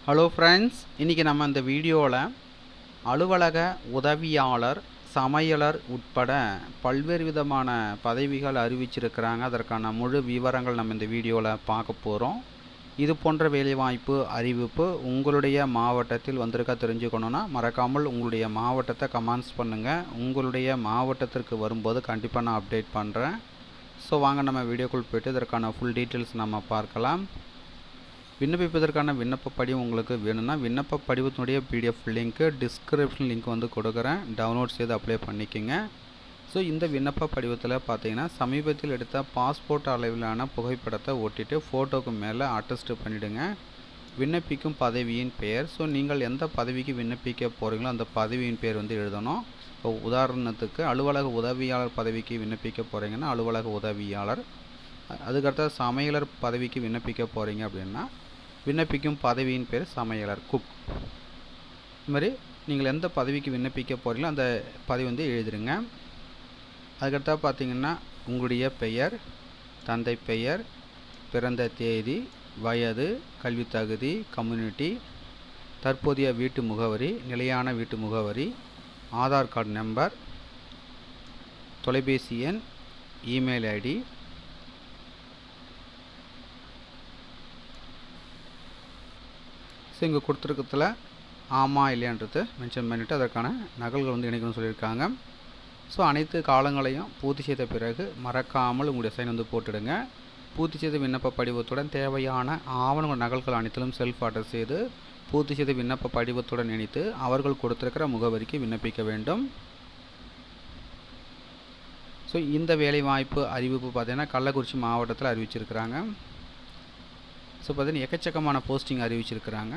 Hello friends, இன்றைக்கி நம்ம இந்த வீடியோவில் அலுவலக உதவியாளர், சமையலர் உட்பட பல்வேறு விதமான பதவிகள் அறிவிச்சிருக்கிறாங்க. அதற்கான முழு விவரங்கள் நம்ம இந்த வீடியோவில் பார்க்க போகிறோம். இது போன்ற வேலைவாய்ப்பு அறிவிப்பு உங்களுடைய மாவட்டத்தில் வந்திருக்கா தெரிஞ்சுக்கணுன்னா மறக்காமல் உங்களுடைய மாவட்டத்தை கமெண்ட்ஸ் பண்ணுங்கள். உங்களுடைய மாவட்டத்திற்கு வரும்போது கண்டிப்பாக நான் அப்டேட் பண்ணுறேன். ஸோ வாங்க நம்ம வீடியோக்குள் போய்ட்டு இதற்கான ஃபுல் டீட்டெயில்ஸ் நம்ம பார்க்கலாம். விண்ணப்பிப்பதற்கான விண்ணப்ப படிவம் உங்களுக்கு வேணும்னா விண்ணப்ப படிவத்தினுடைய பிடிஎஃப் லிங்க்கு டிஸ்கிரிப்ஷன் லிங்க் வந்து கொடுக்குறேன். டவுன்லோட் செய்து அப்ளை பண்ணிக்கோங்க. ஸோ இந்த விண்ணப்ப படிவத்தில் பார்த்தீங்கன்னா சமீபத்தில் எடுத்த பாஸ்போர்ட் அளவிலான புகைப்படத்தை ஒட்டிட்டு ஃபோட்டோக்கு மேலே அட்டஸ்ட் பண்ணிவிடுங்க. விண்ணப்பிக்கும் பதவியின் பெயர், ஸோ நீங்கள் எந்த பதவிக்கு விண்ணப்பிக்க போகிறீங்களோ அந்த பதவியின் பேர் வந்து எழுதணும். இப்போ உதாரணத்துக்கு அலுவலக உதவியாளர் பதவிக்கு விண்ணப்பிக்க போகிறீங்கன்னா அலுவலக உதவியாளர், அதுக்கடுத்த சமையலர் பதவிக்கு விண்ணப்பிக்க போகிறீங்க அப்படின்னா விண்ணப்பிக்கும் பதவியின் பேர் சமையலர், குக். இது மாதிரி நீங்கள் எந்த பதவிக்கு விண்ணப்பிக்க போகிறீங்களோ அந்த பதவி வந்து எழுதிடுங்க. அதுக்கடுத்தா பார்த்தீங்கன்னா உங்களுடைய பெயர், தந்தை பெயர், பிறந்த தேதி, வயது, கல்வி தகுதி, கம்யூனிட்டி, தற்போதைய வீட்டு முகவரி, நிலையான வீட்டு முகவரி, ஆதார் கார்டு நம்பர், தொலைபேசி எண், இமெயில் ஐடி, ஸோ இங்கே கொடுத்துருக்கத்தில் ஆமாம் இல்லையான்றது மென்ஷன் பண்ணிவிட்டு அதற்கான நகல்கள் வந்து இணைக்கணும்னு சொல்லியிருக்காங்க. ஸோ அனைத்து காலங்களையும் பூர்த்தி செய்த பிறகு மறக்காமல் உங்களுடைய சைன் வந்து போட்டுடுங்க. பூர்த்தி செய்த விண்ணப்ப படிவத்துடன் தேவையான ஆவணங்கள் நகல்கள் அனைத்திலும் செல்ஃப் அட்டஸ்ட் செய்து பூர்த்தி செய்த விண்ணப்ப படிவத்துடன் இணைத்து அவர்கள் கொடுத்துருக்கிற முகவரிக்கு விண்ணப்பிக்க வேண்டும். ஸோ இந்த வேலைவாய்ப்பு அறிவிப்பு பார்த்திங்கன்னா கள்ளக்குறிச்சி மாவட்டத்தில் அறிவிச்சிருக்கிறாங்க. ஸோ பார்த்தீங்கன்னா எக்கச்சக்கமான போஸ்டிங் அறிவிச்சிருக்கிறாங்க.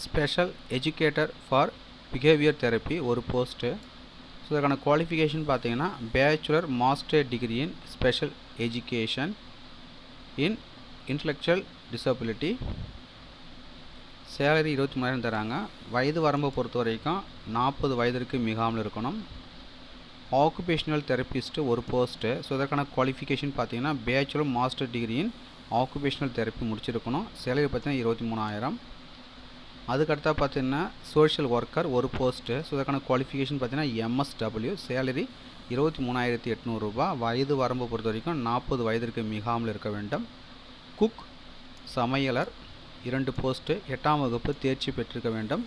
Special educator for behaviour therapy ஒரு போஸ்ட்டு. ஸோ அதற்கான குவாலிஃபிகேஷன் பார்த்தீங்கன்னா bachelor master degree in special education in intellectual disability. Salary 23,000 தராங்க. வயது வரம்பை பொறுத்த வரைக்கும் 40 வயதிற்கு மிகாமல் இருக்கணும். ஆக்குபேஷனல் தெரப்பிஸ்ட்டு ஒரு போஸ்ட்டு. ஸோ இதற்கான குவாலிஃபிகேஷன் பார்த்தீங்கன்னா பேச்சுலர் மாஸ்டர் டிகிரி இன் ஆக்குபேஷனல் தெரப்பி முடிச்சிருக்கணும். சேலரி பார்த்தீங்கன்னா 23,000. அதுக்கடுத்தா பார்த்தீங்கன்னா சோஷியல் ஒர்க்கர் ஒரு போஸ்ட்டு. ஸோ இதற்கான குவாலிஃபிகேஷன் பார்த்தீங்கன்னா எம்எஸ்டபிள்யூ, சேலரி 23,800 ரூபா. வயது வரம்பு பொறுத்த வரைக்கும் 40 வயதிற்கு மிகாமல் இருக்க வேண்டும். குக் சமையலர் 2 போஸ்ட்டு. 8ஆம் வகுப்பு தேர்ச்சி பெற்றிருக்க வேண்டும்.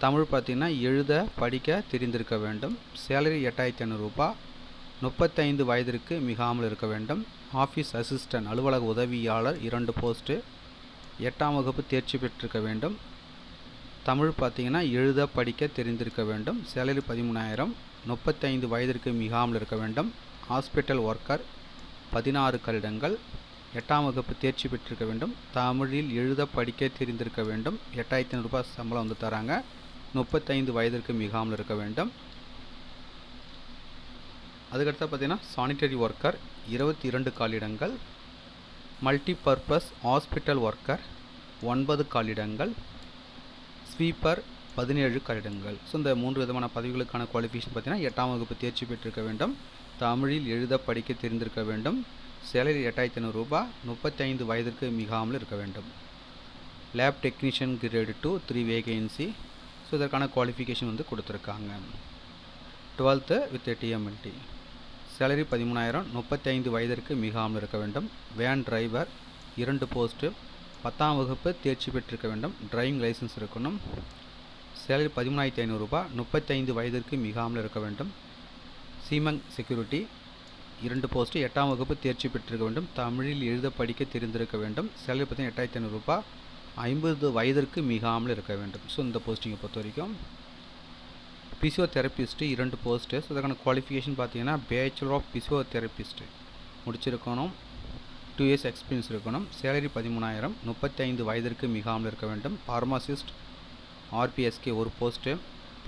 தமிழ் பார்த்திங்கன்னா எழுத படிக்க தெரிந்திருக்க வேண்டும். சேலரி 8,500 ரூபா. 35 வயதிற்கு மிகாமல் இருக்க வேண்டும். ஆஃபீஸ் அசிஸ்டன்ட் அலுவலக உதவியாளர் 2 போஸ்ட்டு. 8ஆம் வகுப்பு தேர்ச்சி பெற்றிருக்க வேண்டும். தமிழ் பார்த்திங்கன்னா எழுத படிக்க தெரிந்திருக்க வேண்டும். சேலரி 13,000. 35 வயதிற்கு மிகாமல் இருக்க வேண்டும். ஹாஸ்பிட்டல் ஒர்க்கர் 16 கட்டிடங்கள். 8ஆம் வகுப்பு தேர்ச்சி பெற்றிருக்க வேண்டும். தமிழில் எழுத படிக்க தெரிந்திருக்க வேண்டும். 8,500 ரூபாய் சம்பளம் வந்து தராங்க. 35 வயதிற்கு மிகாமல் இருக்க வேண்டும். அதுக்கடுத்து பார்த்தீங்கன்னா சானிட்டரி ஒர்க்கர் 22 காலிடங்கள். மல்டிபர்பஸ் ஹாஸ்பிட்டல் ஒர்க்கர் 9 காலிடங்கள். ஸ்வீப்பர் 17 காலிடங்கள். ஸோ இந்த 3 விதமான பதவிகளுக்கான குவாலிஃபிகேஷன் பார்த்தீங்கன்னா 8ஆம் வகுப்பு தேர்ச்சி பெற்றிருக்க வேண்டும். தமிழில் எழுத படிக்க தெரிந்திருக்க வேண்டும். சேலரி 8,500 ரூபாய். 35 வயதிற்கு மிகாமல் இருக்க வேண்டும். Lab technician grade 2 3 vacancy. So இதற்கான குவாலிஃபிகேஷன் வந்து கொடுத்துருக்காங்க. 12th with DMLT. சேலரி 13,000. 35 வயதிற்கு மிகாமல் இருக்க வேண்டும். Van driver 2 post. 10ஆம் வகுப்பு தேர்ச்சி பெற்றிருக்க வேண்டும். டிரைவிங் லைசன்ஸ் இருக்கணும். சேலரி 13,500 ரூபாய். 35 வயதிற்கு மிகாமல் இருக்க வேண்டும். சீமங் செக்யூரிட்டி 2 போஸ்ட்டு. 8ஆம் வகுப்பு தேர்ச்சி பெற்றிருக்க வேண்டும். தமிழில் எழுத படிக்க தெரிந்திருக்க வேண்டும். சேலரி பார்த்தீங்கன்னா 8,500 ரூபாய். 50 வயதிற்கு மிகாமல் இருக்க வேண்டும். ஸோ இந்த போஸ்டிங்கை பொறுத்த வரைக்கும் பிசியோதெரபிஸ்ட்டு 2 போஸ்ட்டு. ஸோ அதற்கான குவாலிஃபிகேஷன் பார்த்தீங்கன்னா பேச்சுலர் ஆஃப் பிசியோதெரபிஸ்ட்டு முடிச்சிருக்கணும். 2 இயர்ஸ் எக்ஸ்பீரியன்ஸ் இருக்கணும். சேலரி 13,000. 35 வயதிற்கு மிகாமல் இருக்க வேண்டும். ஃபார்மசிஸ்ட் ஆர்பிஎஸ்கே ஒரு போஸ்ட்டு.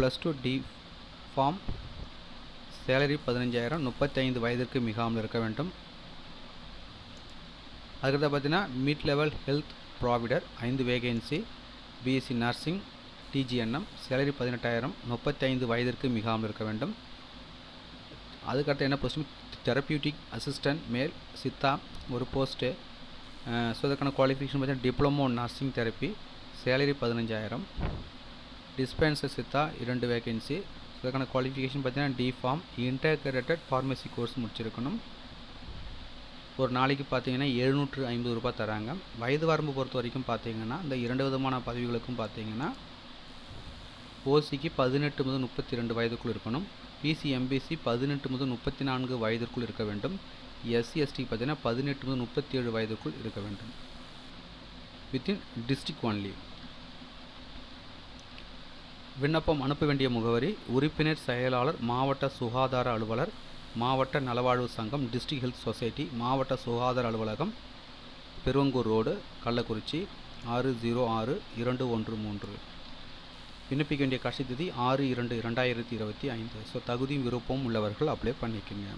+2 D pharm. சேலரி 15,000. 35 வயதிற்கு மிகாமல் இருக்க வேண்டும். அதுக்கடுத்து பார்த்தீங்கன்னா mid level health provider 5 vacancy. BSc nursing DGNM. Salary 18,000. 35 வயதிற்கு மிகாமல் இருக்க வேண்டும். அதுக்கடுத்து என்ன போஸ்டிங் தெரப்பியூட்டிக் அசிஸ்டன்ட் மேல் சித்தா ஒரு போஸ்ட்டு. ஸோ இதுக்கான குவாலிஃபிகேஷன் பார்த்தீங்கன்னா diploma nursing therapy, salary 15,000. Dispenser Siddha 2 vacancy. So இதுக்கான குவாலிஃபிகேஷன் பார்த்தீங்கன்னா டிஃபார்ம் இன்டகிரேட்டட் ஃபார்மசி கோர்ஸ் முடிச்சிருக்கணும். ஒரு நாளைக்கு பார்த்தீங்கன்னா 750 ரூபாய் தராங்க. வயது வரம்பு பொறுத்த வரைக்கும் பார்த்தீங்கன்னா இந்த 2 விதமான பதவிகளுக்கும் பார்த்தீங்கன்னா ஓசிக்கு 18 முதல் 32 வயதுக்குள் இருக்கணும், பிசி எம்பிசி 18 முதல் 34 வயதிற்குள் இருக்க வேண்டும், எஸ்சி எஸ்டி பார்த்தீங்கன்னா 18 முதல் 37 வயதுக்குள் இருக்க வேண்டும். Within district only. விண்ணப்பம் அனுப்ப வேண்டிய முகவரி: உறுப்பினர் செயலாளர், மாவட்ட சுகாதார அலுவலர், மாவட்ட நலவாழ்வு சங்கம், டிஸ்ட்ரிக்ட் ஹெல்த் சொசைட்டி, மாவட்ட சுகாதார அலுவலகம், பெருவங்கூர் ரோடு, கள்ளக்குறிச்சி 606213. விண்ணப்பிக்க வேண்டிய கடைசி தேதி 6/2/2025. ஸோ தகுதியும் விருப்பமும் உள்ளவர்கள் அப்ளை பண்ணிக்கோங்க.